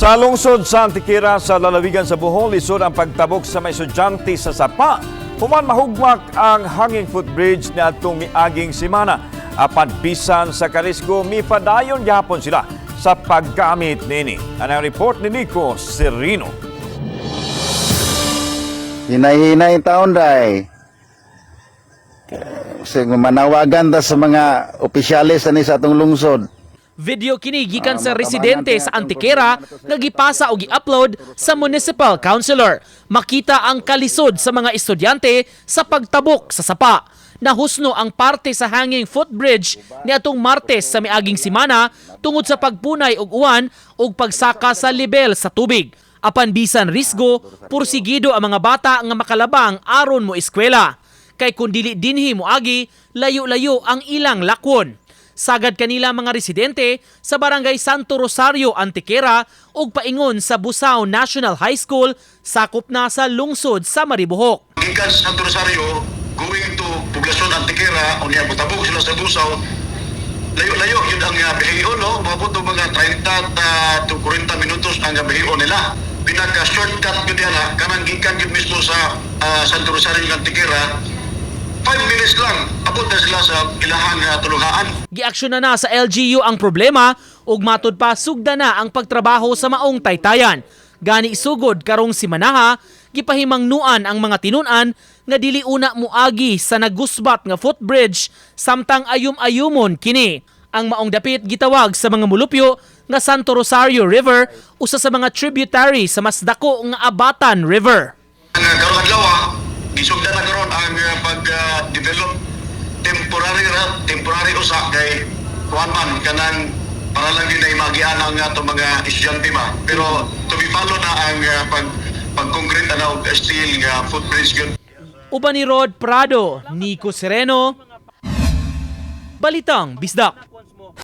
Sa lungsod sa Antiquera sa lalawigan sa Bohol, lisod ang pagtabok sa mga estudyante sa sapa. Human mahugmak ang hanging footbridge na atong miaging simana. Apan bisan sa karisgo, mipadayon gihapon sila sa paggamit nini. Ang report ni Nico Serino. Hinay-hinay taon day. Kasi manawagan ta sa mga opisyalis ani sa atong lungsod. Video kini gikan sa residente sa Antiquera nga gipasa o gi-upload sa municipal councilor. Makita ang kalisod sa mga estudyante sa pagtabok sa sapa. Nahusno ang parte sa hanging footbridge ni atong Martes sa miaging simana tungod sa pagpunay og uwan ug pagsaka sa lebel sa tubig. Apan bisan risgo, pursigido ang mga bata nga makalabang aron mo eskwela. Kay kun dili dinhi moagi, layo-layo ang ilang lakwon. Sagad kanila mga residente sa Barangay Santo Rosario, Antiquera ug paingon sa Busao National High School sakop na sa lungsod sa Maribohok. Gikan sa Santo Rosario, going to Poblacion Antiquera, unya butabog sila sa Busao. Layo-layo yun ang bihiyon, no? Mga 30 to 40 minutos ang bihiyon nila. Pinaka-shortcut yun yan, kanang gikan yun mismo sa Santo Rosario, Antiquera. 5 minutes lang, abot na sila sa ilahang tuluhaan. Giaksyon na sa LGU ang problema ug matud pa sugda na ang pagtrabaho sa maong taytayan. Gani isugod karong simanaha, gipahimangnuan ang mga tinun-an nga dili una moagi sa nagusbat nga footbridge samtang ayum-ayumon kini. Ang maong dapit gitawag sa mga mulupyo nga Santo Rosario River, usa sa mga tributary sa mas dako nga Abatan River. Ang karong adlaw, gisugdan na karon ang pag-develop temporary usa kay kuan man kanang para lang din ay magian ang ato mga estudyante ba. Pero to be follow na ang pag-concrete na og steel nga footbridge gyud. Uban ni Rod Prado, Nico Sereno, Balitang Bisdak.